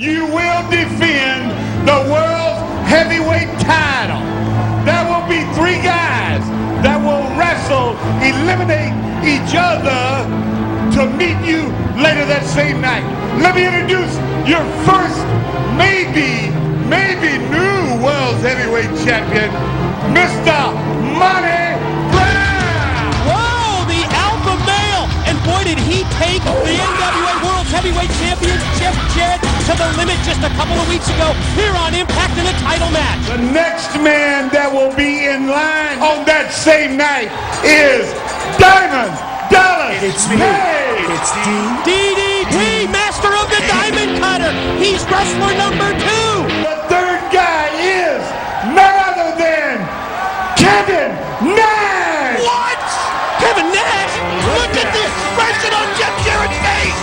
You will defend the world's heavyweight title. There will be 3 guys that will wrestle, eliminate each other to meet you later that same night. Let me introduce your first, maybe new world's heavyweight champion, Mr. Money Brown. Whoa, the alpha male. And boy, did he take the NWA World's Heavyweight Champion, Jeff Jarrett, to the limit just a couple of weeks ago here on Impact in a title match. The next man that will be in line on that same night is Diamond Dallas. It's me. It's DDT, master of the Diamond Cutter. He's wrestler number 2. The third guy is none other than Kevin Nash. What? Kevin Nash? Look at the expression on Jeff Jarrett's face.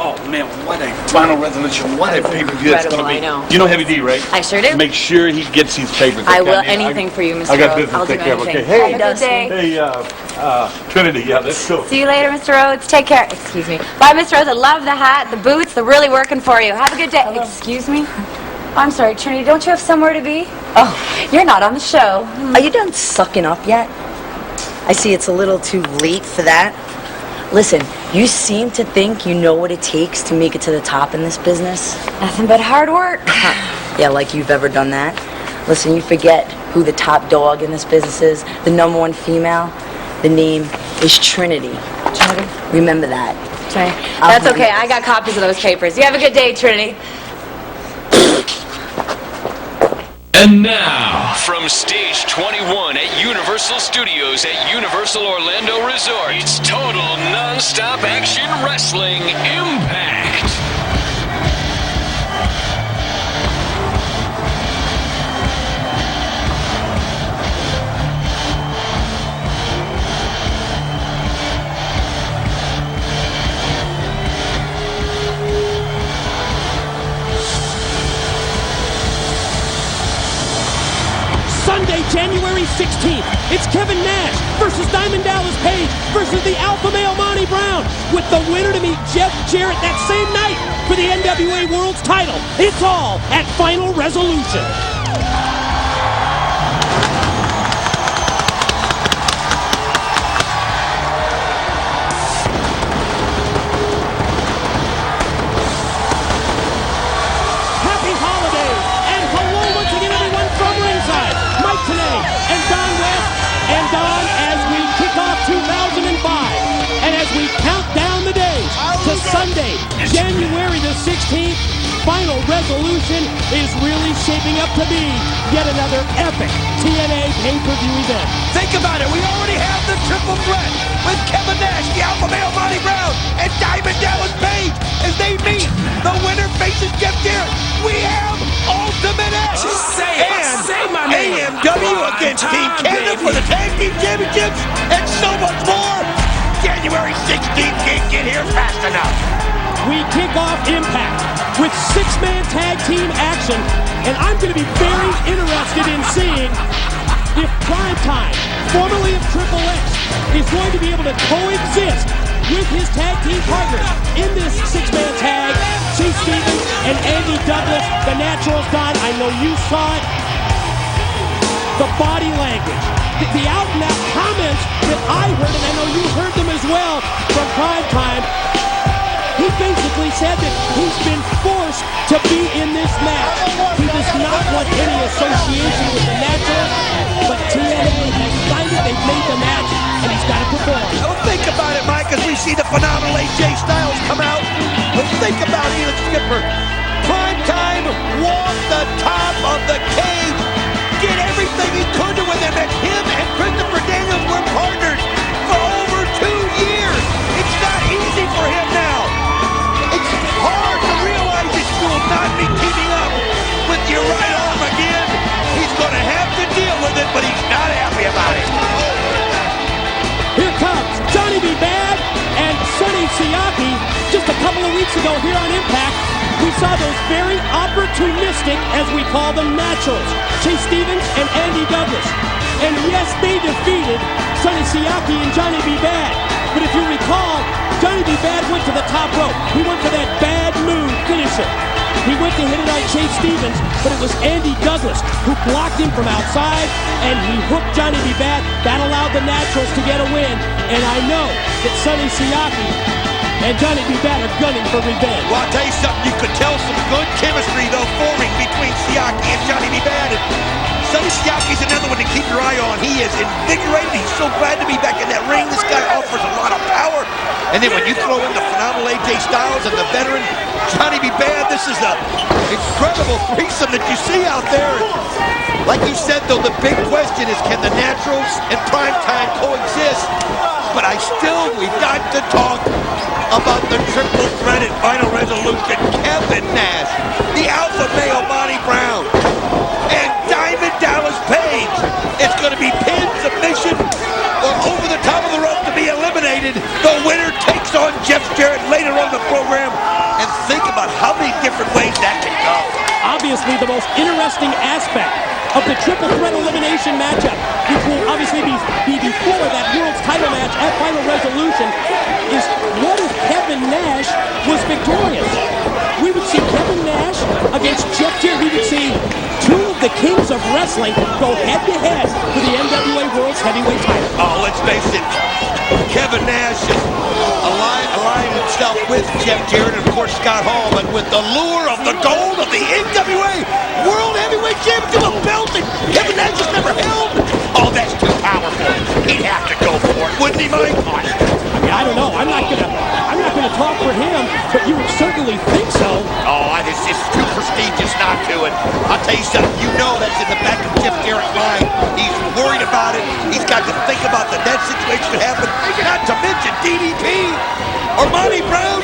Oh man, what a final resolution! What a pay-per-view it's going to be. I know. You know Heavy D, right? I sure do. Make sure he gets these papers. I will. Anything for you, Mr. I got Rhodes. business I'll to do take care of. anything. Okay. Hey, Have a good day. Hey, Trinity. Yeah, let's go. See you later, Mr. Rhodes. Take care. Excuse me. Bye, Mr. Rhodes. I love the hat, the boots. They're really working for you. Have a good day. Hello. Excuse me? I'm sorry, Trinity. Don't you have somewhere to be? Oh, you're not on the show. Are you done sucking up yet? I see it's a little too late for that. Listen, you seem to think you know what it takes to make it to the top in this business. Nothing but hard work. Yeah, like you've ever done that. Listen, you forget who the top dog in this business is, the #1 female. The name is Trinity. Trinity? Remember that. Trinity. That's okay. I got copies of those papers. You have a good day, Trinity. And now, from Stage 21 at Universal Studios at Universal Orlando Resort, it's total non-stop action wrestling Impact. Sunday, January 16th, it's Kevin Nash versus Diamond Dallas Page versus the alpha male Monty Brown, with the winner to meet Jeff Jarrett that same night for the NWA World's title. It's all at Final Resolution. Happy holidays, and hello once again everyone from ringside. Mike Tenay and Don West, and Don, as we kick off 2005, and as we count down the days to Sunday, January the 16th, Final Resolution is really shaping up to be yet another epic TNA pay-per-view event. Think about it, we already have the triple threat with Kevin Nash, the alpha male Monty Brown, and Diamond Dallas Page as they meet. The winner faces Jeff Jarrett. We have Ultimate X and AMW against Team Canada for the Tag Team Championships, and so much more. January 16th, can't get here fast enough. We kick off Impact with 6-man tag team action, and I'm going to be very interested in seeing if Primetime, formerly of Triple X, is going to be able to coexist with his tag team partners in this 6-man tag. Chase Stevens and Andy Douglas, the Naturals. Don, I know you saw it. The body language, the out-and-out comments that I heard, and I know you heard them as well from Primetime. He basically said that he's been forced to be in this match. He does not want any association with the Naturals, but TNA has signed it, they've made the match, and he's got to perform. Don't think about it, Mike, as we see the phenomenal AJ Styles come out. But think about Elon Skipper. Primetime walked the top of the cage, did everything he could to win that match. Him and Christopher Daniels were partners for over 2 years. It's not easy for him now. It's hard to realize that you will not be teaming up with your right arm again. He's going to have to deal with it, but he's not happy about it. Here comes Johnny B. Bad and Sonny Siaki. Just a couple of weeks ago here on Impact, we saw those very opportunistic, as we call them, Naturals, Chase Stevens and Andy Douglas. And yes, they defeated Sonny Siaki and Johnny B. Bad. But if you recall, Johnny B. Bad went to the top rope. He went for that bad move finisher. He went to hit it on Chase Stevens, but it was Andy Douglas who blocked him from outside, and he hooked Johnny B. Bad. That allowed the Naturals to get a win, and I know that Sonny Siaki and Johnny B. Bad are gunning for revenge. Well, I'll tell you something. You could tell some good chemistry, though, forming between Siaki and Johnny B. Bad. And Sonny Siaki's another one to keep your eye on. He is invigorated. He's so glad to be back in that ring. This guy offers a lot of power. And then when you throw in the phenomenal AJ Styles and the veteran Johnny B. Bad, this is an incredible threesome that you see out there. Like you said, though, the big question is, can the Naturals and Primetime coexist? But we've got to talk about the triple threat at Final Resolution. Kevin Nash, the alpha male Monty Brown, and Diamond Dallas Page. It's going to be pin, submission, or over the top of the rope to be eliminated. The winner takes on Jeff Jarrett later on the program. And think about how many different ways that can go. Obviously, the most interesting aspect of the triple threat elimination matchup, which will obviously be before that world's title match at Final Resolution, is what if Kevin Nash was victorious? We would see Kevin Nash against Jeff Jarrett. We would see two of the kings of wrestling go head-to-head for the NWA World's Heavyweight title. Oh, let's face it, Kevin Nash is aligned himself with Jeff Jarrett and, of course, Scott Hall, but with the lure of the gold of the NWA World Heavyweight Championship, a belt that Kevin Nash has never held. Oh, that's too powerful. He'd have to go for it, wouldn't he, Mike? I mean, I don't know. I'm not gonna talk for him, but you would certainly think so. Oh, it's just too prestigious not to. And I'll tell you something, you know that's in the back of Jeff Jarrett's mind. He's worried about it. He's got to think about the next situation that happened, not to mention DDP or Monty Brown.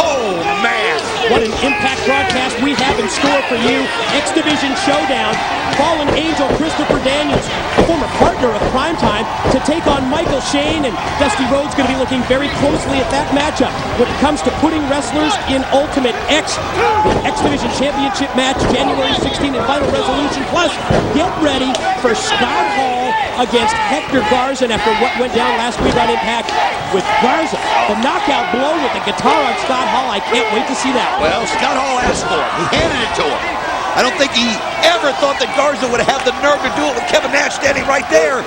Oh, man. What an Impact broadcast we have in store for you. X Division Showdown. Fallen Angel Christopher Daniels, a former partner of Primetime, to take on Michael Shane, and Dusty Rhodes going to be looking very closely at that matchup when it comes to putting wrestlers in Ultimate X. The X Division Championship match, January 16th in Final Resolution. Plus, get ready for Scott Hall against Hector Garza after what went down last week on Impact with Garza. The knockout blow with the guitar on Scott Hall. I can't wait to see that. Well, Scott Hall asked for it. He handed it to him. I don't think he ever thought that Garza would have the nerve to do it with Kevin Nash standing right there.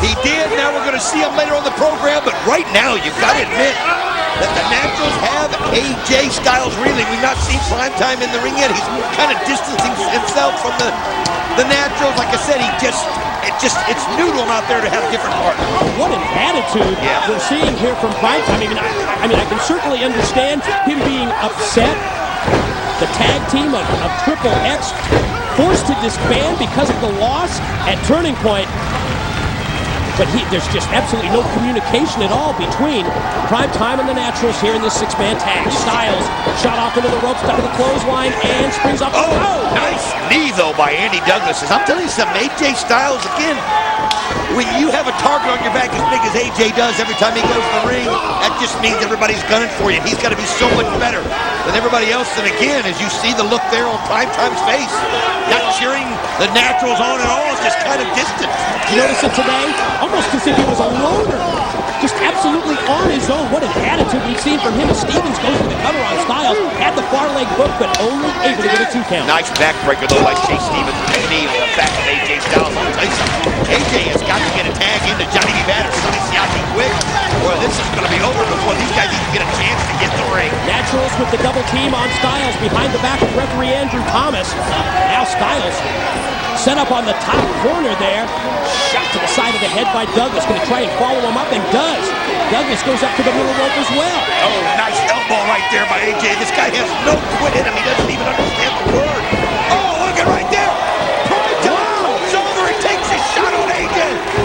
He did. Now we're going to see him later on the program. But right now, you've got to admit that the Naturals have AJ Styles reeling. We've not seen Primetime in the ring yet. He's kind of distancing himself from the Naturals. Like I said, it's new to him out there to have different partners. What an attitude we're seeing here from Primetime. I mean, I can certainly understand him being upset. The tag team of Triple X forced to disband because of the loss at Turning Point. But there's just absolutely no communication at all between Primetime and the Naturals here in this six-man tag. Styles shot off into the ropes, stuck to the clothesline, and springs up. Oh, nice knee, though, by Andy Douglas. I'm telling you something, AJ Styles, again, when you have a target on your back as big as AJ does every time he goes to the ring, that just means everybody's gunning for you. And he's got to be so much better than everybody else. And again, as you see the look there on Primetime's face, not cheering the Naturals on at all, it's just kind of distant. You notice it today? Almost as if he was a loner. Just absolutely on his own. What an attitude we've seen from him as Stevens goes for the cover on Styles. Had the far leg booked, but only able to get a 2 count. Nice backbreaker, though, by Chase Stevens with the knee on the back of AJ Styles. I'll tell you something. AJ has got to get a tag into Johnny B. Bad or Sonny Siaki quick, or this is going to be over before these guys even get a chance to get the ring. Naturals with the double team on Styles behind the back of referee Andrew Thomas. Now Styles set up on the top corner there. Shot to the side of the head by Douglas. Going to try and follow him up, and does. Douglas goes up to the middle rope as well. Oh, nice elbow right there by AJ. This guy has no quit in him. He doesn't even understand the word. Oh, look at right there. Primetime comes over and takes a shot on AJ.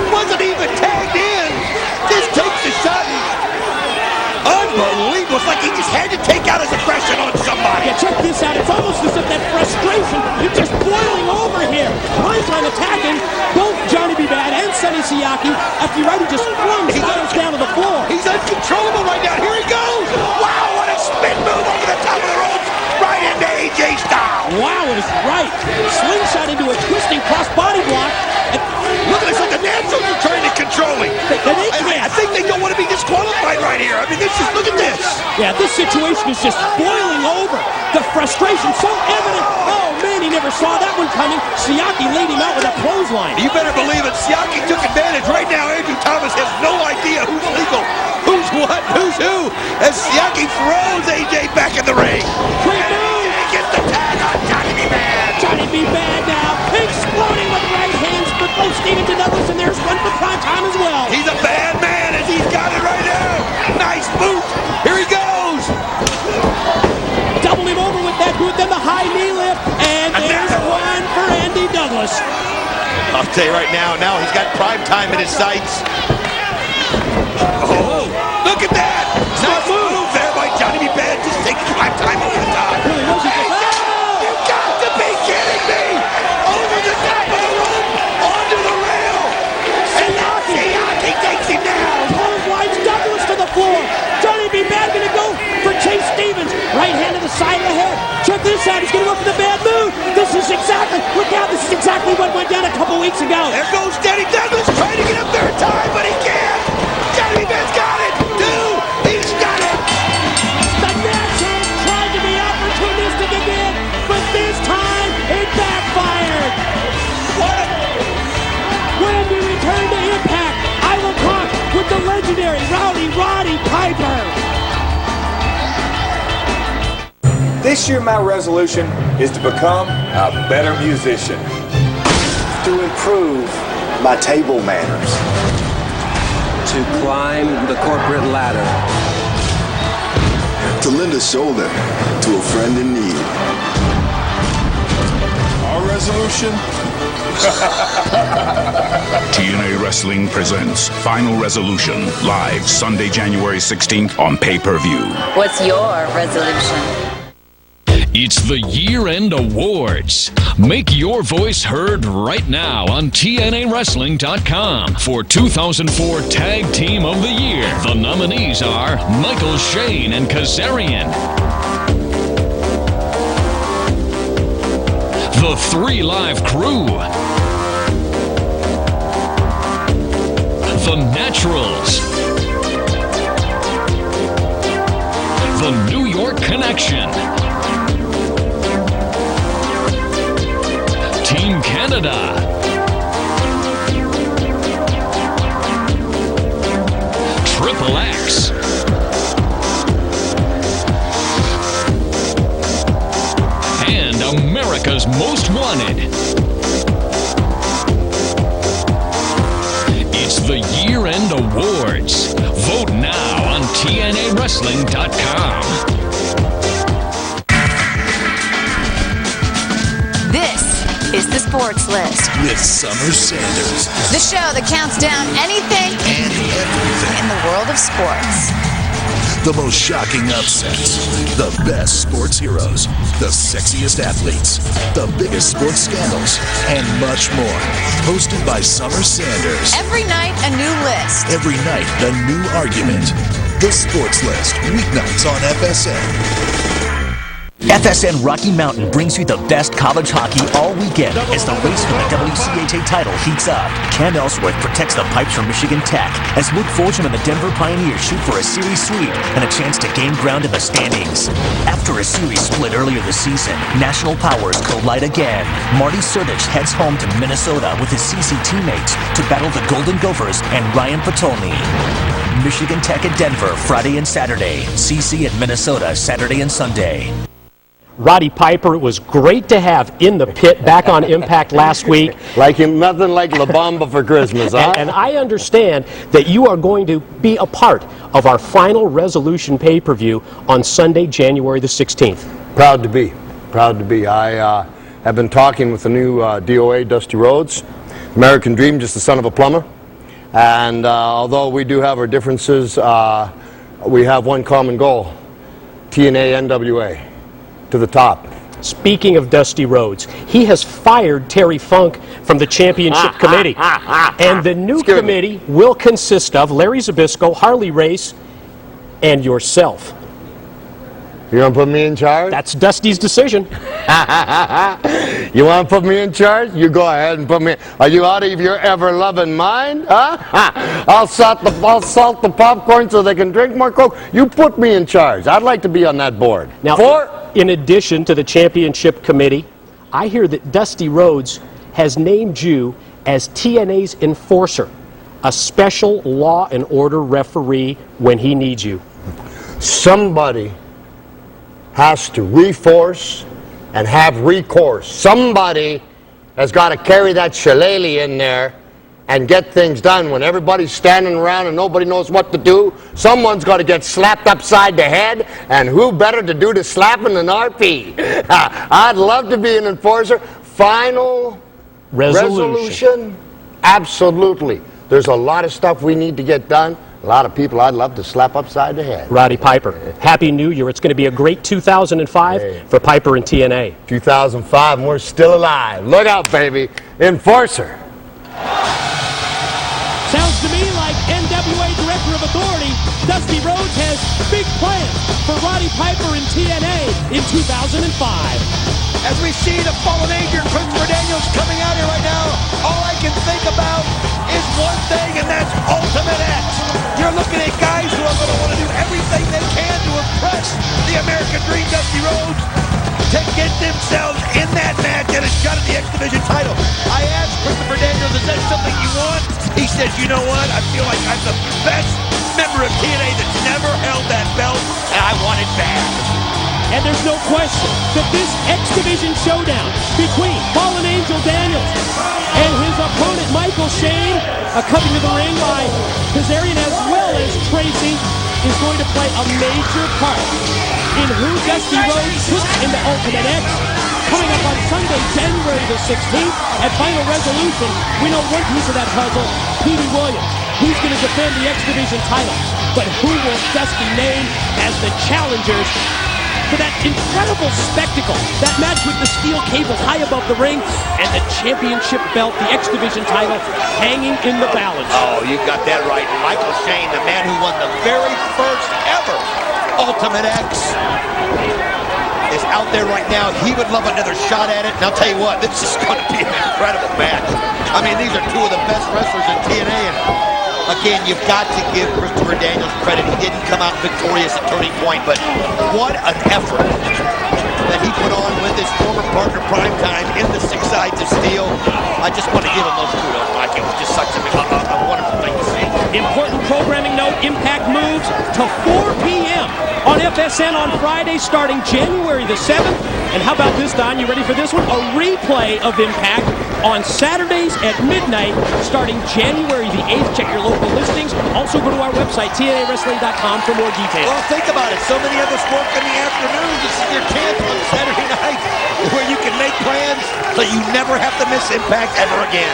Wasn't even tagged in. Just takes a shot. Unbelievable. It's like he just had to take out his aggression on somebody. Yeah, check this out. It's almost as if that frustration is just boiling over here. Primetime attacking both Johnny B. Bad and Sonny Siaki after he just flung Styles down to the floor. He's uncontrollable right now. Here he goes. Wow, what a spin move over the top of the ropes. Right into AJ Styles. Wow, it is right. Slingshot into a twisting cross-body block. Look at this, like the Naturals are trying to control him. They can't. I think they don't want to be disqualified right here. I mean, look at this. Yeah, this situation is just boiling over. The frustration so evident. Oh, man, he never saw that one coming. Siaki laid him out with a clothesline. You better believe it. Siaki took advantage. Right now, Andrew Thomas has no idea who's legal, who's what, who's who, as Siaki throws AJ back in the ring. Great move. AJ gets the tag on Johnny B. Bad. Johnny B. Bad now. Exploding with right hands for both Stevens and Douglas, and there's one for Prime Time as well. He's a bad man as he's got it right now. Nice boot. Here he goes. Double him over with that boot, then the high knee lift, and there's one for Andy Douglas. I'll tell you right now, he's got Prime Time in his sights. Oh, look at that. Nice move there by Johnny B. Bad. Just taking Prime Time over the top. Really wasn't You got to be kidding me. Over the top of the rope, onto the rail. And Siaki takes him down. Clotheslines Douglas to the floor. Johnny B. Bad gonna go for Chase Stevens. Right hand to the side of the head. Check this out. He's gonna go for the bad move. This is exactly what went down a couple weeks ago. There goes Danny Douglas trying to get up there in time, but he can't. Johnny B. Bad's got it. He's got it. The National tried to be opportunistic again, but this time it backfired. When we return to Impact, I will talk with the legendary Roddy Piper. This year my resolution is to become a better musician. To improve my table manners. To climb the corporate ladder. To lend a shoulder to a friend in need. Our resolution? TNA Wrestling presents Final Resolution, live Sunday, January 16th on pay-per-view. What's your resolution? It's the year-end awards. Make your voice heard right now on TNAWrestling.com for 2004 Tag Team of the Year. The nominees are Michael Shane and Kazarian, The 3 Live Crew, The Naturals, The New York Connection, Team Canada, Triple X, and America's Most Wanted. It's the year-end awards. Vote now on TNAWrestling.com. This is the Sports List with Summer Sanders. The show that counts down anything and everything in the world of sports. The most shocking upsets, the best sports heroes, the sexiest athletes, the biggest sports scandals, and much more. Hosted by Summer Sanders. Every night, a new list. Every night, a new argument. The Sports List, weeknights on FSN. FSN Rocky Mountain brings you the best college hockey all weekend as the race for the WCHA title heats up. Cam Ellsworth protects the pipes from Michigan Tech as Luke Fulgham and the Denver Pioneers shoot for a series sweep and a chance to gain ground in the standings. After a series split earlier this season, national powers collide again. Marty Surdich heads home to Minnesota with his CC teammates to battle the Golden Gophers and Ryan Patolny. Michigan Tech at Denver Friday and Saturday. CC at Minnesota Saturday and Sunday. Roddy Piper, it was great to have in the pit back on Impact last week. Nothing like La Bamba for Christmas, huh? And I understand that you are going to be a part of our Final Resolution pay-per-view on Sunday, January the 16th. Proud to be. Proud to be. I have been talking with the new DOA, Dusty Rhodes. American Dream, just the son of a plumber. And although we do have our differences, we have one common goal. TNA NWA. To the top. Speaking of Dusty Rhodes, he has fired Terry Funk from the championship committee. And the new committee will consist of Larry Zbyszko, Harley Race, and yourself. You're going to put me in charge? That's Dusty's decision. You want to put me in charge? You go ahead and put me. Are you out of your ever-loving mind? Huh? I'll salt the popcorn so they can drink more Coke. You put me in charge. I'd like to be on that board. Now, in addition to the championship committee, I hear that Dusty Rhodes has named you as TNA's enforcer, a special law and order referee when he needs you. Somebody has to reforce and have recourse. Somebody has got to carry that shillelagh in there and get things done. When everybody's standing around and nobody knows what to do, someone's got to get slapped upside the head, and who better to do the slapping than RP? I'd love to be an enforcer. Final resolution? Absolutely. There's a lot of stuff we need to get done. A lot of people I'd love to slap upside the head. Roddy Piper, Happy New Year. It's going to be a great 2005 for Piper and TNA. 2005, and we're still alive. Look out, baby. Enforcer. Sounds to me like NWA Director of Authority, Dusty Rhodes, has big plans for Roddy Piper and TNA in 2005. As we see the fallen angel Christopher Daniels coming out here right now, all I can think about is one thing, and that's Ultimate X. You're looking at guys who are going to want to do everything they can to impress the American Dream, Dusty Rhodes, to get themselves in that match and a shot at the X Division title. I asked Christopher Daniels, is that something you want? He says, you know what? I feel like I'm the best member of TNA that's never held that belt, and I want it bad. And there's no question that this X Division showdown between Fallen Angel Daniels and his opponent Michael Shane, accompanied to the ring by Kazarian as well as Tracy, is going to play a major part in who Dusty Rhodes puts into Ultimate X. Coming up on Sunday, January the 16th, at Final Resolution, we know one piece of that puzzle, Petey Williams, who's going to defend the X Division title. But who will Dusty name as the challengers for that incredible spectacle, that match with the steel cables high above the ring, and the championship belt, the X Division title, hanging in the balance? Oh, you got that right. Michael Shane, the man who won the very first ever Ultimate X, is out there right now. He would love another shot at it, and I'll tell you what, this is going to be an incredible match. I mean, these are two of the best wrestlers in TNA, and again, you've got to give Christopher Daniels credit. He didn't come out victorious at Turning Point, but what an effort that he put on with his former partner Primetime in the Six Sides of Steel. I just want to give him those kudos, Mike. It was just such a wonderful thing to see. Important programming note, Impact moves to 4 p.m. on FSN on Friday starting January the 7th. And how about this, Don? You ready for this one? A replay of Impact on Saturdays at midnight starting January the 8th. Check your local listings. Also go to our website, TNAWrestling.com, for more details. Well, think about it. So many of us work in the afternoon. This is your chance on Saturday night where you can make plans so you never have to miss Impact ever again.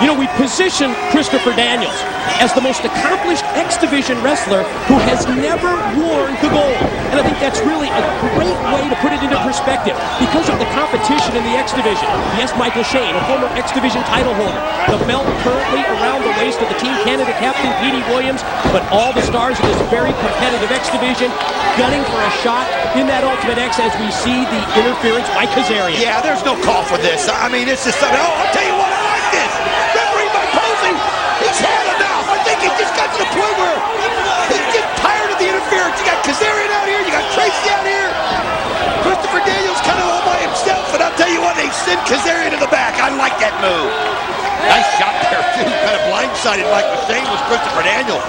You know, we position Christopher Daniels as the most accomplished X Division wrestler who has never worn the gold. And I think that's really a great way to put it into perspective because of the competition in the X Division. Yes, Michael Shane, a former X Division title holder. The belt currently around the waist of the Team Canada captain, Petey Williams, but all the stars of this very competitive X Division gunning for a shot in that Ultimate X as we see the interference by Kazarian. Yeah, there's no call for this. I mean, this is something. Oh, I'll tell you what, I like this. Referee by Posey, he's had enough. I think he just got to the point where he's just tired of the interference. You got Kazarian out here, you got Tracy out here. Christopher Daniels kind of all by himself, and I'll tell you what, they sent Kazarian to the back. I like that move. Nice shot there, too. Kind of blindsided Michael Shane was Christopher Daniels.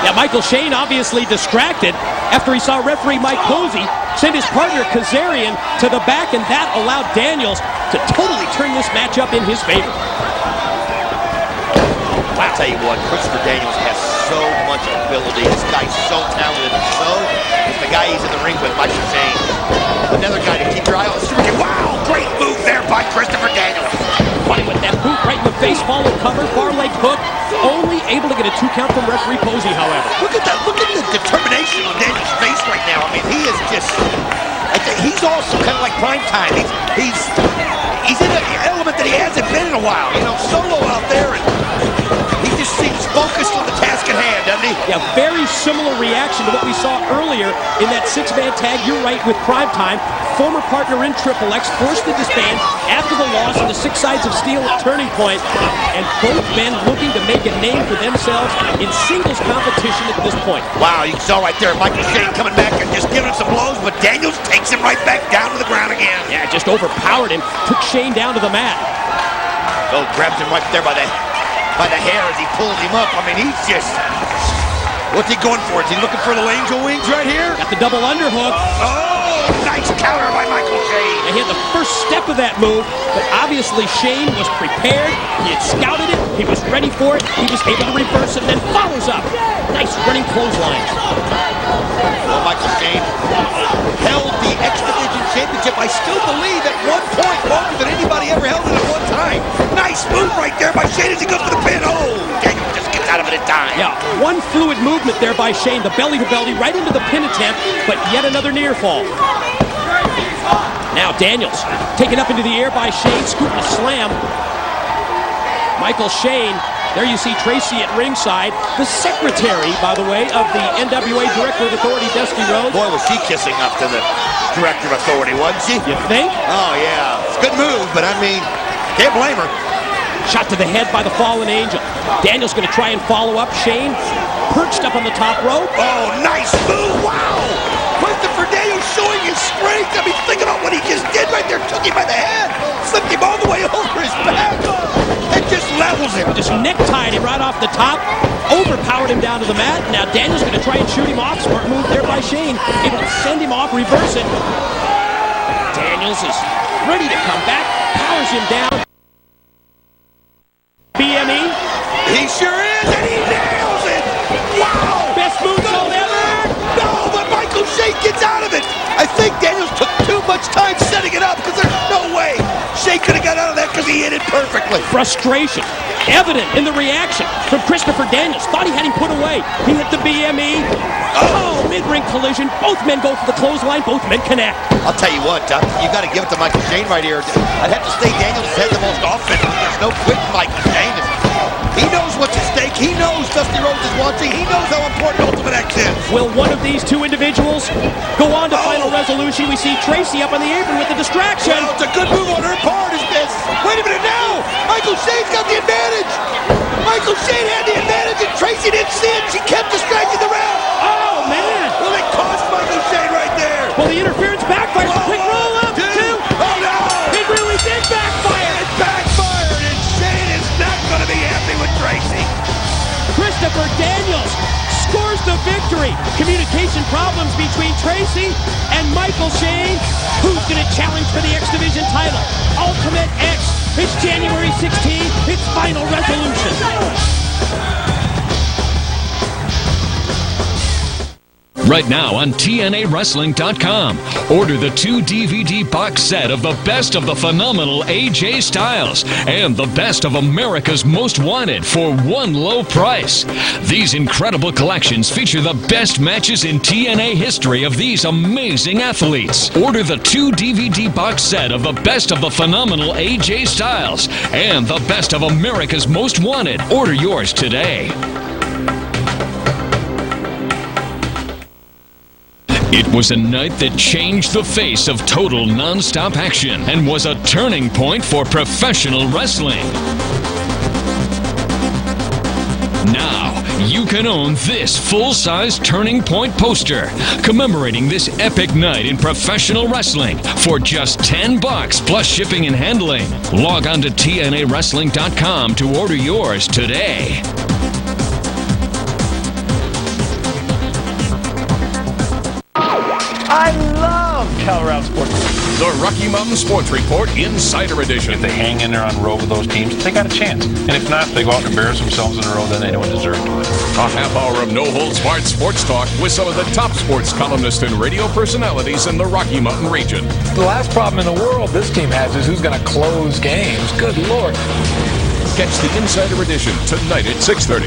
Yeah, Michael Shane obviously distracted after he saw referee Mike Posey send his partner Kazarian to the back, and that allowed Daniels to totally turn this match up in his favor. I'll tell you what, Christopher Daniels has so much ability. This guy's so talented, and so is the guy he's in the ring with, Michael Shane. Another guy to keep your eye on. Wow, great move there by Christopher Daniels. Funny with that boot right in the face, follow cover, far leg hook. Only able to get a 2 count from referee Posey, however. Look at that, look at the determination on Daniels' face right now. I mean, he is just, I think he's also kind of like Primetime. He's in an element that he hasn't been in a while. You know, solo out there, and he just seems focused on the task at helping hand, doesn't he? Yeah, very similar reaction to what we saw earlier in that six-man tag. You're right, with Prime Time. Former partner in Triple X forced to disband after the loss in the Six Sides of Steel at Turning Point, and both men looking to make a name for themselves in singles competition at this point. Wow, you saw right there Michael Shane coming back and just giving him some blows, but Daniels takes him right back down to the ground again. Yeah, just overpowered him, took Shane down to the mat. Oh, grabs him right there by the hair as he pulls him up. I mean, he's just... What's he going for? Is he looking for the angel wings right here? Got the double underhook. Oh, nice counter by Michael Shane. And he had the first step of that move, but obviously Shane was prepared. He had scouted it. He was ready for it. He was able to reverse it and then follows up. Nice running clothesline. Well, Michael Shane held the X Division Championship, I still believe, at one point longer than anybody ever held it at one time. Nice move right there by Shane as he goes for the pin. Oh, Daniel just gets out of it in time. Yeah, one fluid movement there by Shane, the belly-to-belly right into the pin attempt, but yet another near fall. Now Daniels taken up into the air by Shane, scooping a slam. Michael Shane, there you see Tracy at ringside. The secretary, by the way, of the NWA Director of Authority, Dusty Rhodes. Boy, was she kissing up to the Director of Authority, wasn't she? You think? Oh, yeah. It's a good move, but I mean, can't blame her. Shot to the head by the Fallen Angel. Daniels going to try and follow up. Shane perched up on the top rope. Oh, nice move. Wow. Christopher Daniels showing his strength. I mean, think about what he just did right there. Took him by the head. Flipped him all the way over his back. And just levels him. Just necktied him right off the top. Overpowered him down to the mat. Now Daniels going to try and shoot him off. Smart move there by Shane. Able to send him off, reverse it. Daniels is ready to come back. Powers him down. BME. He sure is, and he nails it. Wow. Best moonsault ever. No, but Michael Shane gets out of it. I think Daniels took too much time setting it up because there's no way Shane could have got out of that because he hit it perfectly. Frustration evident in the reaction from Christopher Daniels. Thought he had him put away. He hit the BME. Oh, mid-ring collision. Both men go for the clothesline. Both men connect. I'll tell you what, you got to give it to Michael Shane right here. I'd have to say Daniels has had the most offense. There's no quitting Michael Shane. He knows what's at stake. He knows Dusty Rhodes is watching. He knows how important Ultimate X is. Will one of these two individuals go on to final resolution? We see Tracy up on the apron with the distraction. Well, it's a good move on her part. Wait a minute now. Michael Shane's got the advantage. Michael Shane had the advantage and Tracy didn't see it. She kept distracting the ref. Oh, man. Well, it cost Michael Shane right there. Well, the interference backfired. Quick roll up. Two. Oh, no. It really did backfire. It backfired, and Shane is not going to be happy with Tracy. Christopher Daniels scores the victory. Communication problems between Tracy and Michael Shane. Who's going to challenge for the X Division title? Ultimate X. It's January 16th. It's Final Resolution. Right now on TNAWrestling.com. Order the 2 DVD box set of the best of the phenomenal AJ Styles and the best of America's Most Wanted for one low price. These incredible collections feature the best matches in TNA history of these amazing athletes. Order the 2 DVD box set of the best of the phenomenal AJ Styles and the best of America's Most Wanted. Order yours today. It was a night that changed the face of total non-stop action and was a turning point for professional wrestling. Now, you can own this full-size Turning Point poster commemorating this epic night in professional wrestling for just $10 plus shipping and handling. Log on to TNAWrestling.com to order yours today. I love Colorado Sports. The Rocky Mountain Sports Report Insider Edition. If they hang in there on the road with those teams, they got a chance. And if not, they go out and embarrass themselves in a row, then they don't deserve to win. A half hour of no-holds-barred sports talk with some of the top sports columnists and radio personalities in the Rocky Mountain region. The last problem in the world this team has is who's going to close games. Good Lord. Catch the Insider Edition tonight at 6:30.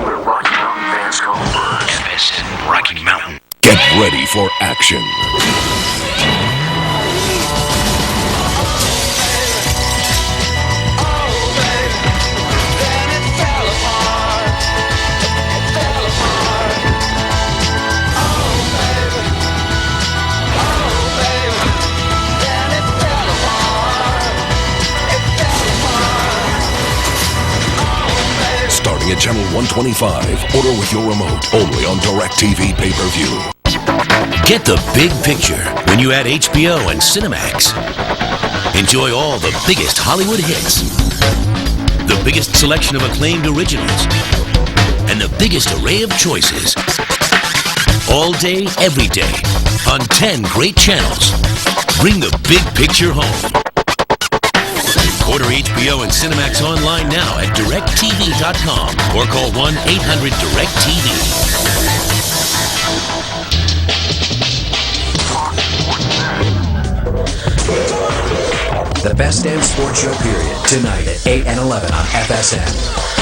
Where Rocky Mountain fans go for FSN Rocky Mountain. Get ready for action. at Channel 125. Order with your remote. Only on DirecTV pay-per-view. Get the big picture when you add HBO and Cinemax. Enjoy all the biggest Hollywood hits, the biggest selection of acclaimed originals, and the biggest array of choices. All day, every day, on 10 great channels. Bring the big picture home. Order HBO and Cinemax online now at DirecTV.com or call 1-800-DIRECTV. The best damn sports show period, tonight at 8 and 11 on FSN.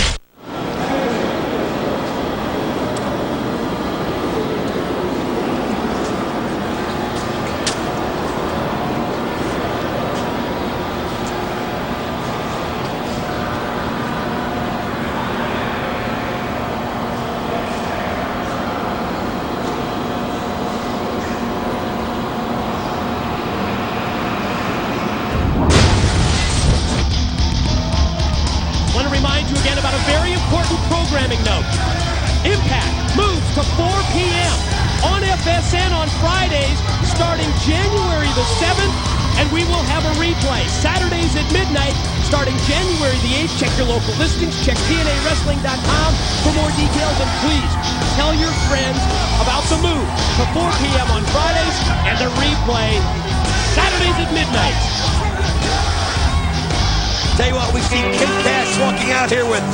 Impact moves to 4 p.m. on FSN on Fridays starting January the 7th, and we will have a replay Saturdays at midnight starting January the 8th. Check your local listings, check TNAWrestling.com for more details, and please tell your friends about the move to 4 p.m. on Fridays and the replay Saturdays at midnight. Tell you what, we see Kid Cash walking out here with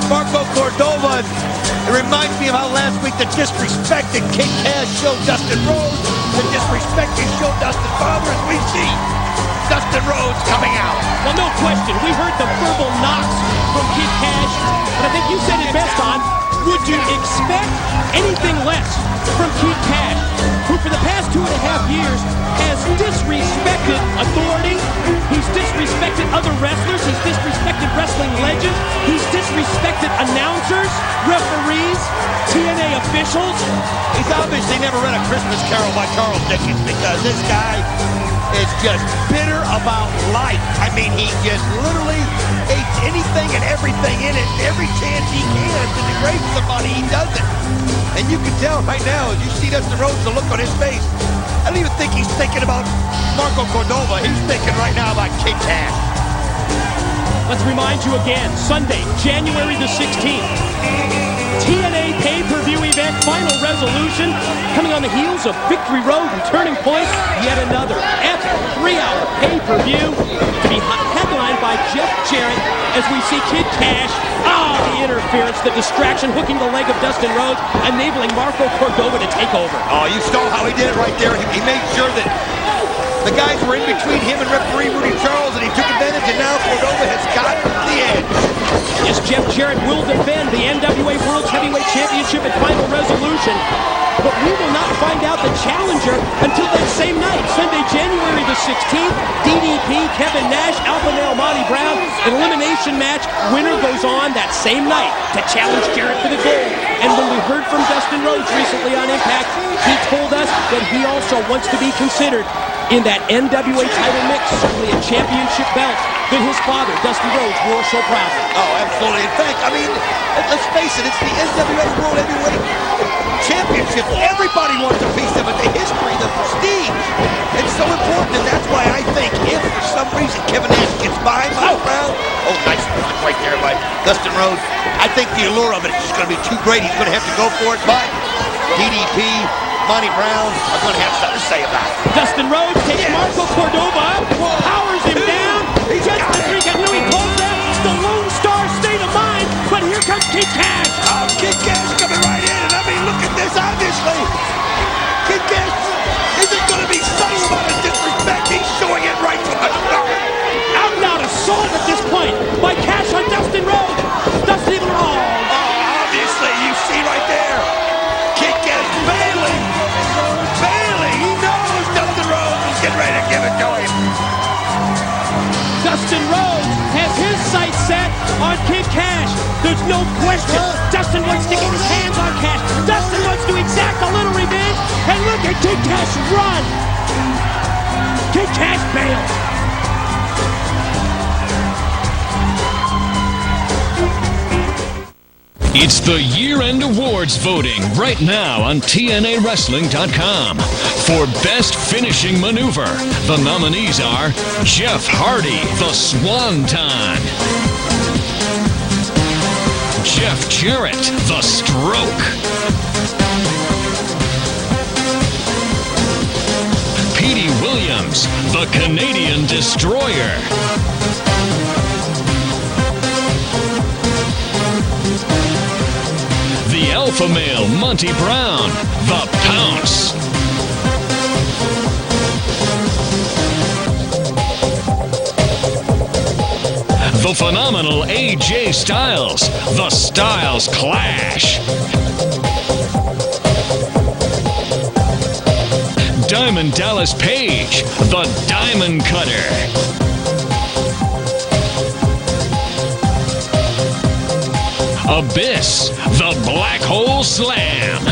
Marco Cordova. It reminds me of how last week the disrespect that Kid Cash showed Dustin Rhodes, the disrespect he showed Dustin's father, as we see Dustin Rhodes coming out. Well, no question. We heard the verbal knocks from Kid Cash, but I think you said it best, Don. Would you expect anything less from Kid Cash, who for the past 2.5 years has disrespected authority? He's disrespected other wrestlers. He's disrespected wrestling legends. He's disrespected announcers, referees, TNA officials. He's obviously never read A Christmas Carol by Charles Dickens, because this guy is just bitter about life. I mean, he just literally hates anything and everything in it. Every chance he can to degrade somebody, he does it. And you can tell right now, as you see Dustin Rhodes, the look on his face, I don't even think he's thinking about Marco Cordova. He's thinking right now about Kid Cash. Let's remind you again, Sunday, January the 16th, TNA pay-per-view event, Final Resolution, coming on the heels of Victory Road and Turning Point, yet another epic 3-hour pay-per-view to be headlined by Jeff Jarrett as we see Kid Cash, the interference, the distraction, hooking the leg of Dustin Rhodes, enabling Marco Cordova to take over. Oh, you saw how he did it right there. He made sure that the guys were in between him and referee Rudy Charles, and he took advantage, and now Cordova has got the edge. Yes, Jeff Jarrett will defend the NWA World Heavyweight Championship at Final Resolution, but we will not find out the challenger until that same night, Sunday, January the 16th. DDP, Kevin Nash, Alpha Male Monty Brown, an elimination match. Winner goes on that same night to challenge Jarrett for the gold. And when we heard from Dustin Rhodes recently on Impact, he told us that he also wants to be considered in that NWA title mix, certainly a championship belt that his father, Dusty Rhodes, wore so proudly. Oh, absolutely. In fact, I mean, let's face it, it's the NWA World Heavyweight Championship. Everybody wants a piece of it. The history, the prestige. It's so important, and that's why I think if for some reason Kevin Nash gets by Monty Brown, nice block right there by Dustin Rhodes, I think the allure of it is just going to be too great. He's going to have to go for it, but DDP, Monty Brown are going to have something to say about it. Dustin Rhodes takes Marco Cordova, powers him down. He gets the 3 count. He calls that the Lone Star state of mind, but here comes Kid Cash. Kid Cash coming right in, and I mean, look at this, obviously. Kid Cash isn't going to be subtle about his disrespect. He's showing it right from the start. Out and out assault at this point by Cash on Dustin Rhodes. Dustin Rhodes. Obviously, you see right there. Kid Cash bailing. He knows Dustin Rhodes is getting ready to give it to him. Dustin Rhodes has his sights set on Kid Cash. There's no question. Dustin wants to get his hands on Cash. Dustin wants to exact a little revenge. And look at Kid Cash run. Kid Cash bails. It's the year-end awards voting right now on TNAWrestling.com. For Best Finishing Maneuver, the nominees are Jeff Hardy, the Swanton; Jeff Jarrett, the Stroke; Petey Williams, the Canadian Destroyer; the Alpha Male Monty Brown, the Pounce; the phenomenal AJ Styles, the Styles Clash; Diamond Dallas Page, the Diamond Cutter; Abyss, the Black Hole Slam;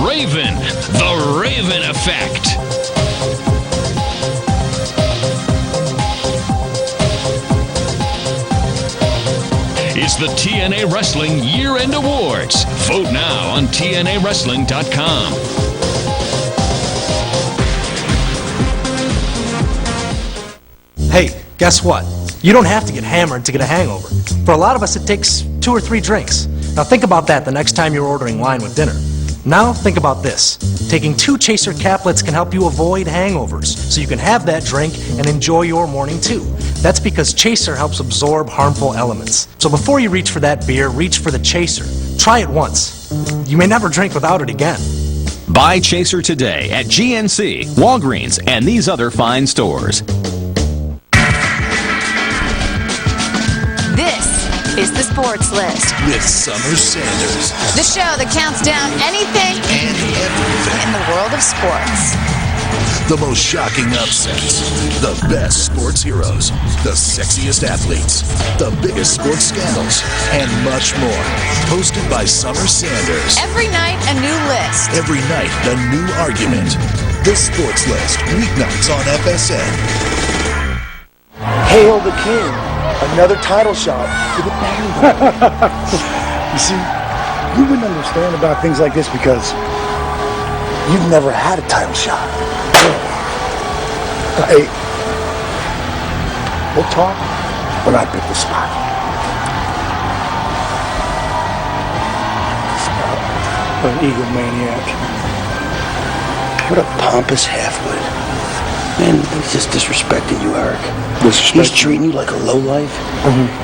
Raven, the Raven Effect; It's the TNA Wrestling Year-End Awards. Vote now on TNAWrestling.com. Hey, guess what? You don't have to get hammered to get a hangover. For a lot of us, it takes 2 or 3 drinks. Now think about that the next time you're ordering wine with dinner. Now think about this. Taking 2 Chaser caplets can help you avoid hangovers, so you can have that drink and enjoy your morning too. That's because Chaser helps absorb harmful elements. So before you reach for that beer, reach for the Chaser. Try it once. You may never drink without it again. Buy Chaser today at GNC, Walgreens, and these other fine stores. This is the Sports List with Summer Sanders. The show that counts down anything and everything in the world of sports. The most shocking upsets, the best sports heroes, the sexiest athletes, the biggest sports scandals, and much more. Hosted by Summer Sanders. Every night, a new list. Every night, a new argument. The Sports List, weeknights on FSN. Hail the king. Another title shot for the band. You see, you wouldn't understand about things like this because you've never had a title shot. Hey, we'll talk when I pick the spot. What an egomaniac. What a pompous halfwit. Man, he's just disrespecting you, Eric. He's treating you like a lowlife.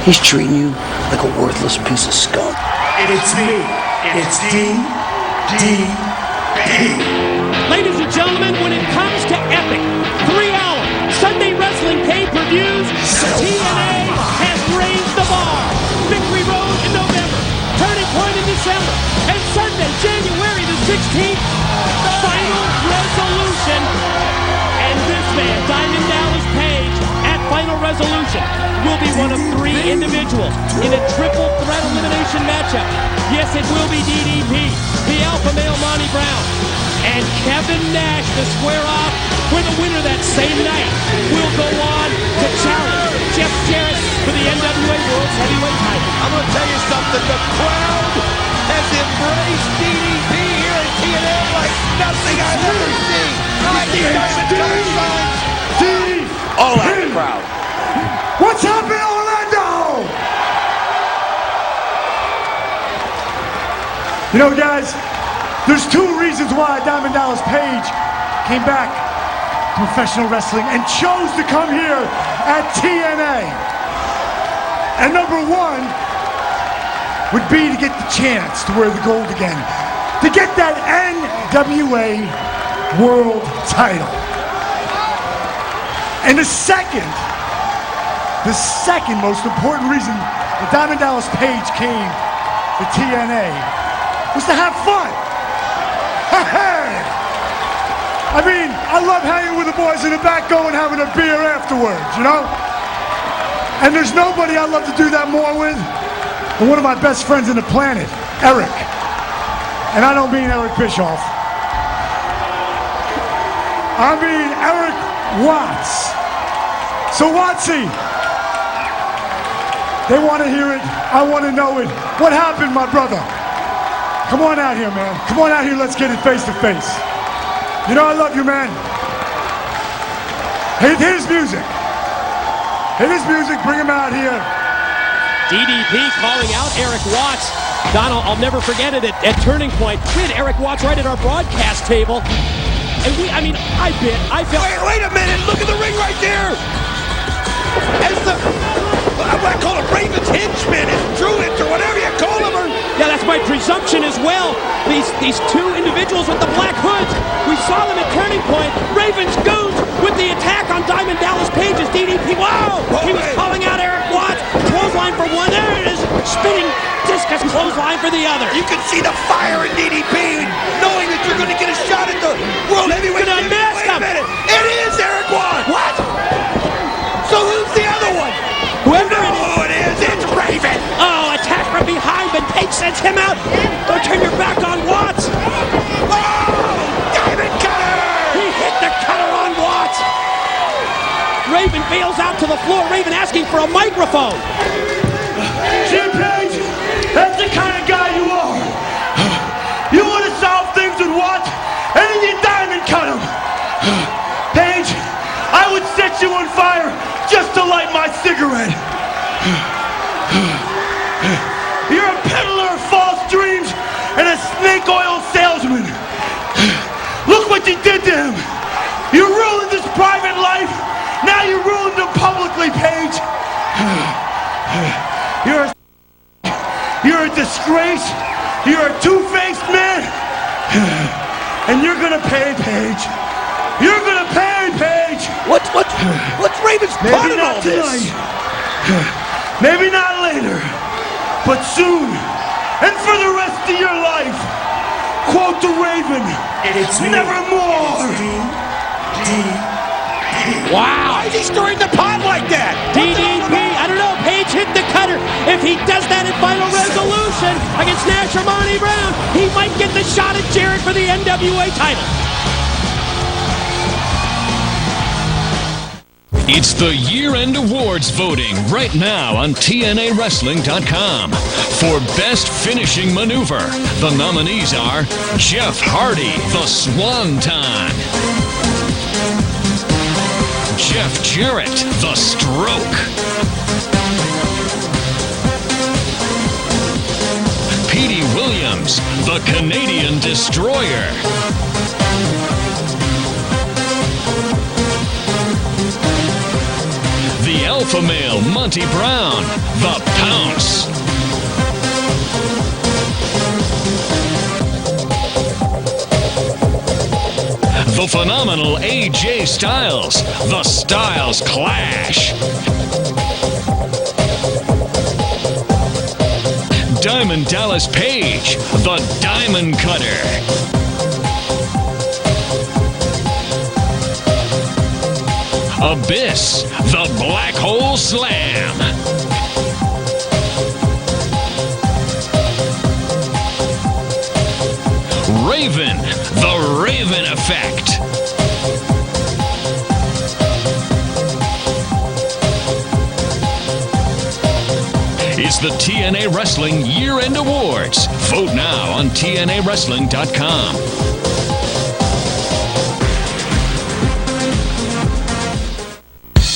He's treating you like a worthless piece of scum. It's me. It's DDP. Ladies and gentlemen, when it comes to epic 3-hour Sunday wrestling pay-per-views, TNA has raised the bar. Victory Road in November, Turning Point in December, and Sunday, January the 16th, Final Resolution. And this man, Diamond Dallas Page, at Final Resolution, will be one of 3 individuals in a triple threat elimination matchup. Yes, it will be DDP, the Alpha Male Monty Brown, and Kevin Nash to square off, where the winner that same night will go on to challenge Jeff Jarrett for the NWA World's Heavyweight title. I'm going to tell you something. The crowd has embraced DDP here at TNA like nothing I've ever seen. All out the crowd. What's up in Orlando? You know, guys, there's 2 reasons why Diamond Dallas Page came back to professional wrestling and chose to come here at TNA. And number 1 would be to get the chance to wear the gold again, to get that NWA World title. And the second most important reason that Diamond Dallas Page came to TNA was to have fun. I mean, I love hanging with the boys in the back, going having a beer afterwards, you know? And there's nobody I love to do that more with than one of my best friends on the planet, Eric. And I don't mean Eric Bischoff. I mean Eric Watts. So, Watsy, they want to hear it. I want to know it. What happened, my brother? Come on out here, man. Come on out here. Let's get it face to face. You know I love you, man. Hit his music. Hit his music. Bring him out here. DDP calling out Eric Watts. Donald, I'll never forget it at Turning Point. We had Eric Watts right at our broadcast table. And I felt... Wait a minute. Look at the ring right there. As I call him Raven's henchman, his druids, or whatever you call them. Yeah, that's my presumption as well. These two individuals with the black hoods. We saw them at Turning Point. Raven's goons with the attack on Diamond Dallas Page's DDP. Wow! He was calling out Eric Watts. Clothesline for one. There it is. Spinning discus clothesline for the other. You can see the fire in DDP, knowing that you're going to get a shot at the World Heavyweight Championship. Wait a minute. It is Eric Watts. What? So who's the other one? Whoever it is, it's Raven. Oh, attack from behind, but Page sends him out. Don't turn your back on Watts. Oh, Diamond Cutter. He hit the cutter on Watts. Raven bails out to the floor. Raven asking for a microphone. Jim Page, that's the kind of guy you are. You want to solve things with Watts, and then you diamond cut him. Page, I would set you on fire just to light my cigarette. You're a peddler of false dreams and a snake oil salesman. Look what you did to him. You ruined his private life. Now you ruined him publicly, Page. You're a disgrace. You're a two-faced man. And you're gonna pay, Page. You're gonna pay, Page. What's Raven's part in all this? Maybe not later, but soon, and for the rest of your life. Quote the Raven. It's nevermore. Wow. Why is he stirring the pot like that? DDP, I don't know. Page hit the cutter. If he does that at Final Resolution against Nash or Monty Brown, he might get the shot at Jarrett for the NWA title. It's the year-end awards voting right now on TNAWrestling.com. For Best Finishing Maneuver, the nominees are Jeff Hardy, the Swanton; Jeff Jarrett, the Stroke; Petey Williams, the Canadian Destroyer; the Alpha Male Monty Brown, the Pounce; the phenomenal AJ Styles, the Styles Clash; Diamond Dallas Page, the Diamond Cutter; Abyss, the Black Hole Slam; Raven, the Raven Effect; It's the TNA Wrestling Year-End Awards. Vote now on TNAWrestling.com.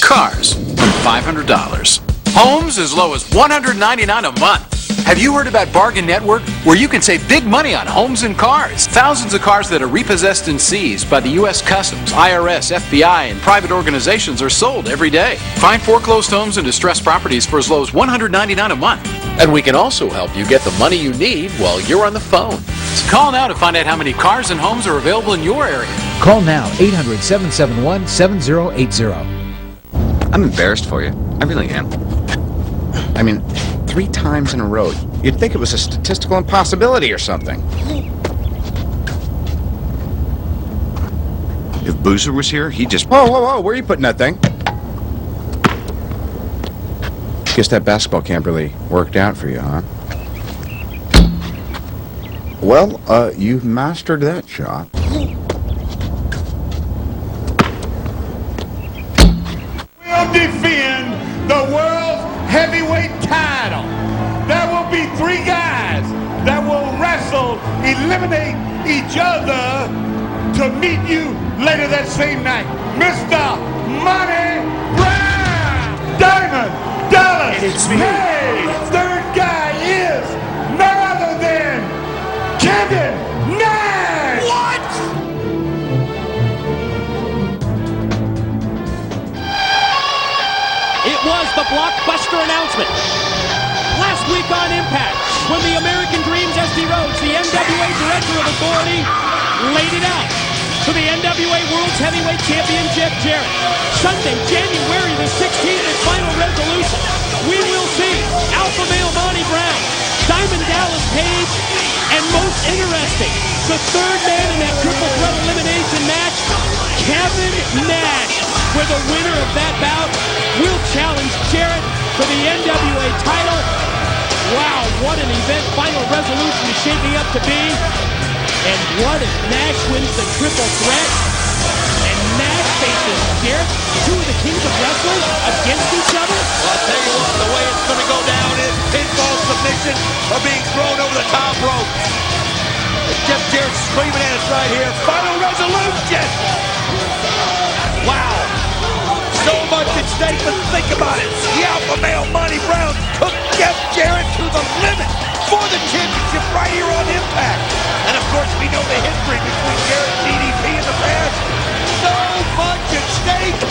Cars from $500. Homes as low as $199 a month. Have you heard about Bargain Network, where you can save big money on homes and cars? Thousands of cars that are repossessed and seized by the U.S. Customs, IRS, FBI, and private organizations are sold every day. Find foreclosed homes and distressed properties for as low as $199 a month. And we can also help you get the money you need while you're on the phone. So call now to find out how many cars and homes are available in your area. Call now, 800-771-7080. I'm embarrassed for you. I really am. I mean, 3 times in a row. You'd think it was a statistical impossibility or something. If Boozer was here, he'd just... Whoa, whoa, whoa, where are you putting that thing? Guess that basketball camp really worked out for you, huh? Well, you've mastered that shot. Undefeated. eliminate each other to meet you later that same night. Mr. Money Brown! Diamond Dallas! It's me. Hey, third guy is none other than Kevin Nash! What? It was the blockbuster announcement last week on Impact when the American Dream's SD Rhodes, the NWA Director of Authority, laid it out for the NWA World's Heavyweight Champion Jeff Jarrett. Sunday, January the 16th is final resolution. We will see Alpha Male Monty Brown, Diamond Dallas Page, and most interesting, the third man in that triple threat elimination match, Kevin Nash, where the winner of that bout will challenge Jarrett for the NWA title. Wow, what an event final resolution is shaping up to be. And what if Nash wins the triple threat? And Nash faces Jarrett, two of the kings of wrestling, against each other? Well, I'll tell you what, the way it's going to go down is pinfall submission or being thrown over the top rope. Jeff Jarrett screaming at us right here. Final resolution! Wow. So much at stake, but think about it. The Alpha Male Monty Brown took Jeff Jarrett to the limit for the championship right here on Impact. And of course, we know the history between Jarrett and DDP in the past. So much at stake.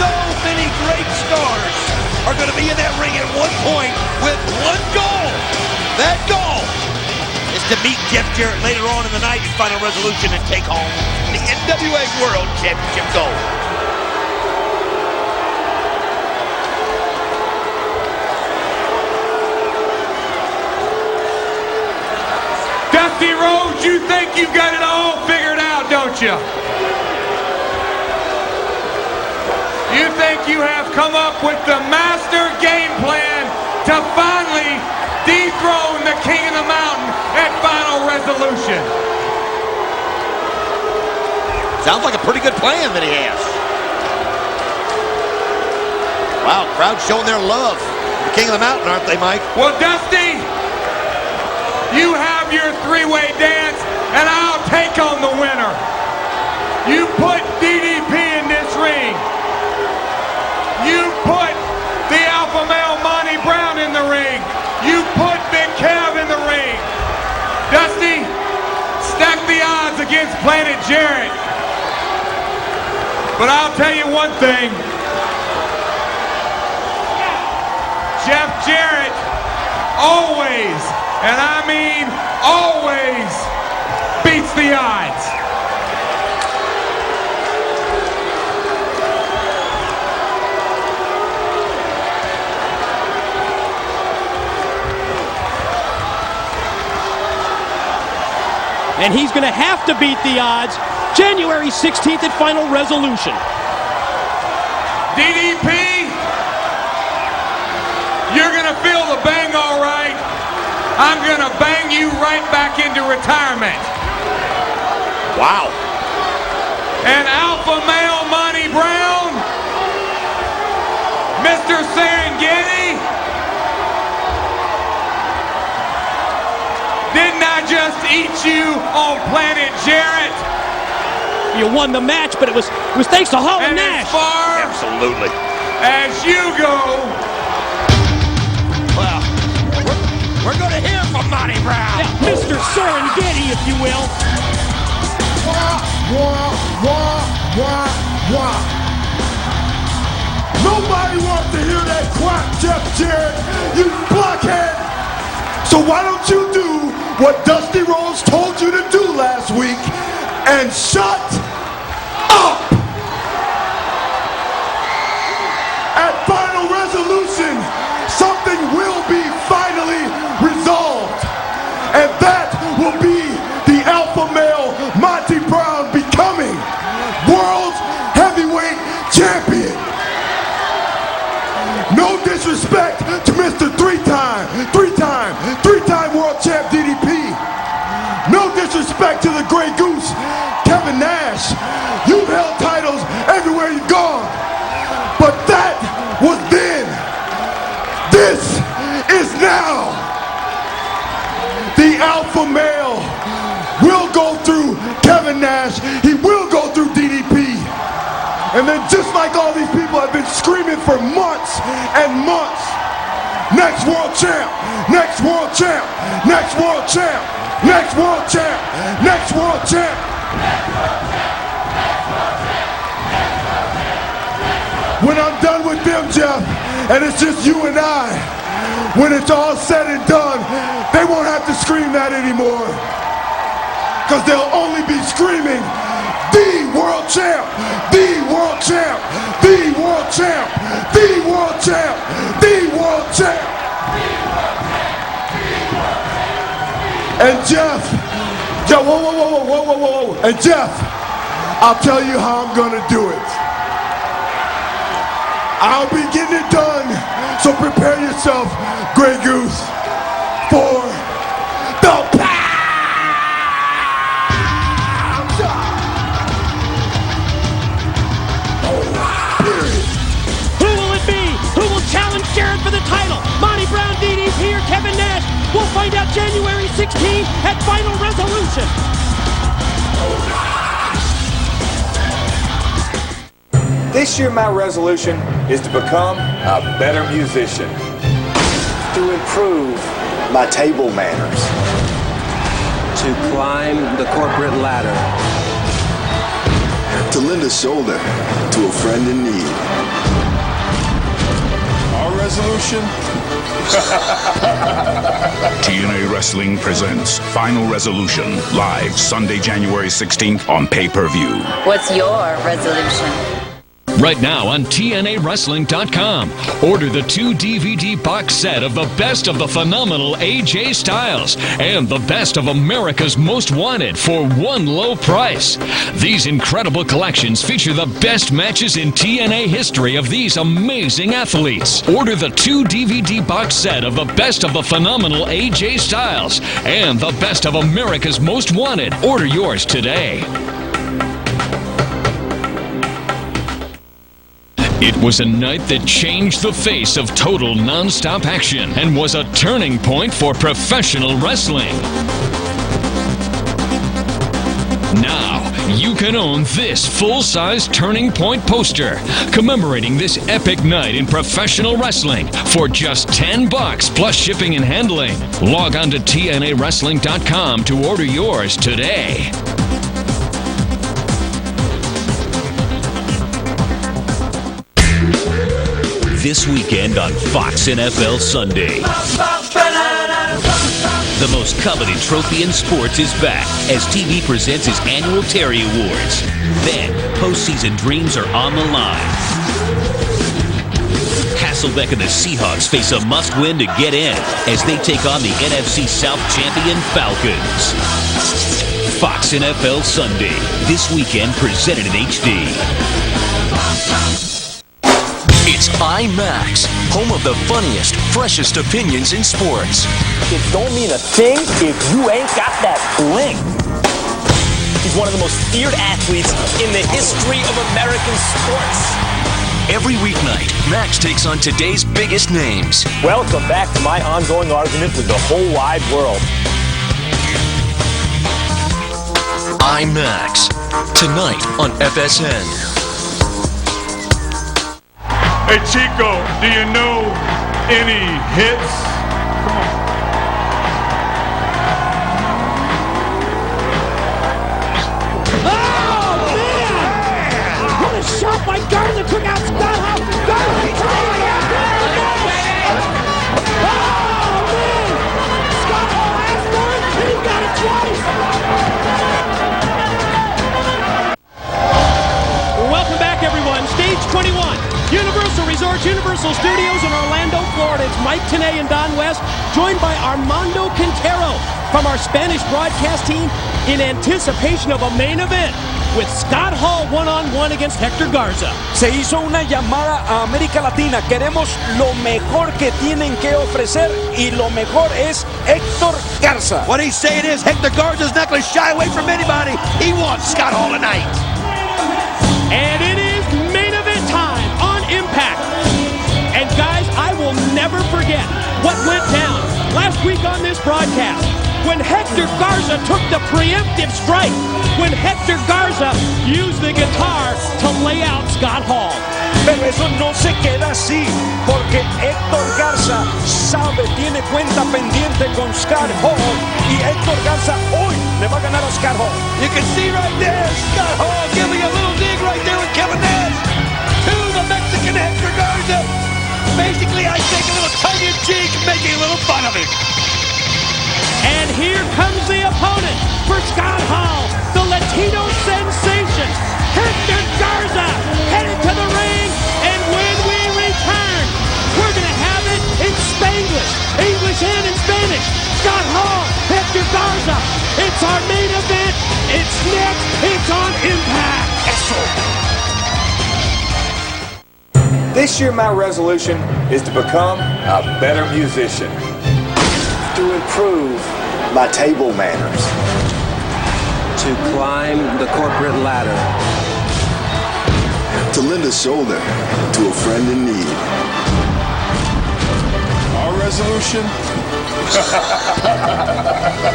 So many great stars are going to be in that ring at one point with one goal. That goal is to meet Jeff Jarrett later on in the night in final resolution and take home the NWA World Championship gold. Dusty Rhodes, you think you got it all figured out, don't you? You think you have come up with the master game plan to finally dethrone the King of the Mountain at final resolution. Sounds like a pretty good plan that he has. Wow, crowd showing their love. The King of the Mountain, aren't they, Mike? Well, Dusty, you have your three-way dance, and I'll take on the winner. You put DDP in this ring. You put the Alpha Male Monty Brown in the ring. You put Big Kev in the ring. Dusty, stack the odds against Planet Jarrett. But I'll tell you one thing. Jeff Jarrett always, and I mean always, beats the odds. And he's going to have to beat the odds January 16th at final resolution. DDP, you're going to feel the bang all right. I'm going to bang you right back into retirement. Wow. And Alpha Male Monty Brown, Mr. Serengeti, didn't I just eat you on Planet Jarrett? You won the match, but it was thanks to Hall and Nash. As far Absolutely. as you go, well, we're going to hear from Monty Brown. Yeah, Mr. Serengeti, if you will. Wah, wah, wah, wah, wah. Nobody wants to hear that quack, Jeff Jarrett, you blockhead. So why don't you do what Dusty Rhodes told you to do last week and shut up? At final resolution, something will be finally resolved. And that will be the Alpha Male Monty Brown becoming World Heavyweight Champion. No disrespect to Mr. Three-time World Champ DDP. No disrespect to the Grey Goose, Kevin Nash. You've held titles everywhere you've gone. But that was then. This is now. The Alpha Male then just like all these people have been screaming for months and months, next world champ, next world champ, next world champ, next world champ, next world champ. When I'm done with them, Jeff, and it's just you and I, when it's all said and done, they won't have to scream that anymore. Because they'll only be screaming, the world champ, the world champ, the world champ, the world champ, the world champ. And Jeff, whoa. And Jeff, I'll tell you how I'm gonna do it. I'll be getting it done, so prepare yourself, Grey Goose, for the Who will it be? Who will challenge Jared for the title? Monty Brown, DDP, or Kevin Nash? We'll find out January 16th at Final Resolution. This year my resolution is to become a better musician. To improve my table manners. To climb the corporate ladder. To lend a shoulder to a friend in need. Our resolution? TNA Wrestling presents Final Resolution, live Sunday, January 16th on pay-per-view. What's your resolution? Right now on TNAWrestling.com. Order the 2 DVD box set of the best of the phenomenal AJ Styles and the best of America's Most Wanted for one low price. These incredible collections feature the best matches in TNA history of these amazing athletes. Order the 2 DVD box set of the best of the phenomenal AJ Styles and the best of America's Most Wanted. Order yours today. It was a night that changed the face of total non-stop action and was a turning point for professional wrestling. Now, you can own this full-size Turning Point poster commemorating this epic night in professional wrestling for just $10 plus shipping and handling. Log on to TNAWrestling.com to order yours today. This weekend on Fox NFL Sunday. The most coveted trophy in sports is back as TV presents its annual Terry Awards. Then, postseason dreams are on the line. Hasselbeck and the Seahawks face a must-win to get in as they take on the NFC South champion Falcons. Fox NFL Sunday, this weekend presented in HD. It's IMAX, home of the funniest, freshest opinions in sports. It don't mean a thing if you ain't got that bling. He's one of the most feared athletes in the history of American sports. Every weeknight, Max takes on today's biggest names. Welcome back to my ongoing argument with the whole wide world. IMAX, tonight on FSN. Hey Chico, do you know any hits? Come on. Oh, man! What a shot by Garza took out Scott Hall. Garza trying to Oh, man! Scott Hall asked for it, and he got it twice. Welcome back, everyone. Stage 21. Universal Resorts, Universal Studios in Orlando, Florida. It's Mike Tenay and Don West, joined by Armando Quintero from our Spanish broadcast team in anticipation of a main event with Scott Hall one-on-one against Hector Garza. Se hizo una llamada a América Latina. Queremos lo mejor que tienen que ofrecer y lo mejor es Hector Garza. What he's saying is Hector Garza's not going to shy away from anybody. He wants Scott Hall tonight. And it is main event time on Impact. And guys, I will never forget what went down last week on this broadcast. when Hector Garza took the preemptive strike, when Hector Garza used the guitar to lay out Scott Hall. Pero eso no se queda así, porque Héctor Garza sabe, tiene cuenta pendiente con Scott Hall, y Héctor Garza hoy le va a ganar a Scott Hall. You can see right there, Scott Hall giving a little dig right there with Kevin Nash to the Mexican Hector Garza. Basically, I think a little tongue-in-cheek, making a little fun of it. And here comes the opponent for Scott Hall, the Latino sensation, Hector Garza, headed to the ring. And when we return, we're going to have it in Spanglish, English and in Spanish. Scott Hall, Hector Garza. It's our main event. It's next. It's on Impact. This year, my resolution is to become a better musician. To improve my table manners. To climb the corporate ladder. To lend a shoulder to a friend in need. Our resolution?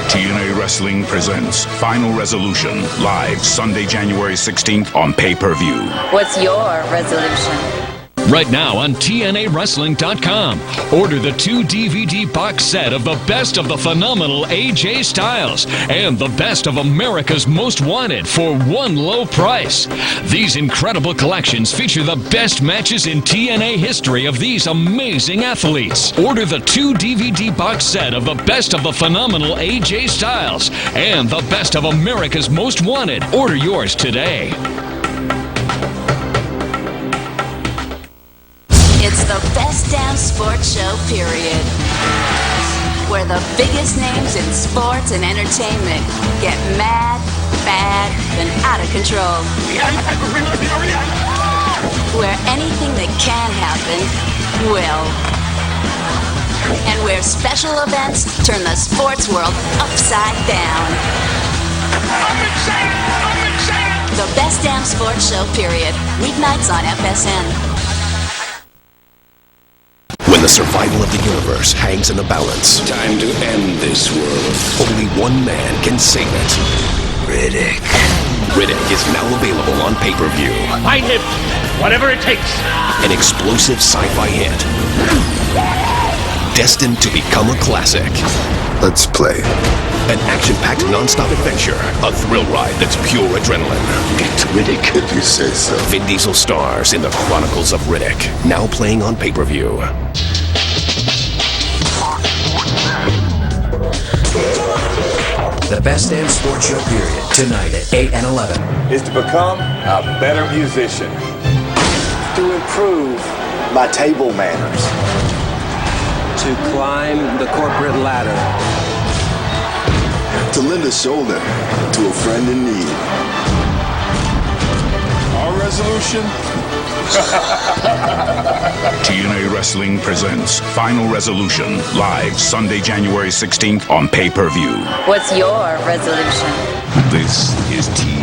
TNA Wrestling presents Final Resolution, live Sunday, January 16th on pay-per-view. What's your resolution? Right now on TNAWrestling.com. Order the 2 DVD box set of the best of the phenomenal AJ Styles and the best of America's Most Wanted for one low price. These incredible collections feature the best matches in TNA history of these amazing athletes. Order the 2 DVD box set of the best of the phenomenal AJ Styles and the best of America's Most Wanted. Order yours today. It's the best damn sports show, period. Where the biggest names in sports and entertainment get mad, bad, and out of control. Where anything that can happen will. And where special events turn the sports world upside down. I'm excited! The best damn sports show, period. Weeknights on FSN. When the survival of the universe hangs in the balance. Time to end this world. Only one man can save it. Riddick. Riddick is now available on pay-per-view. Fight him, whatever it takes. An explosive sci-fi hit. Destined to become a classic. Let's play. An action-packed non-stop adventure. A thrill ride that's pure adrenaline. Get Riddick if you say so. Vin Diesel stars in the Chronicles of Riddick. Now playing on pay-per-view. The best damn sports show, period. Tonight at 8 and 11. Is to become a better musician. To improve my table manners. To climb the corporate ladder. To lend a shoulder to a friend in need. Our resolution? TNA Wrestling presents Final Resolution, live Sunday, January 16th on pay-per-view. What's your resolution? This is TNA.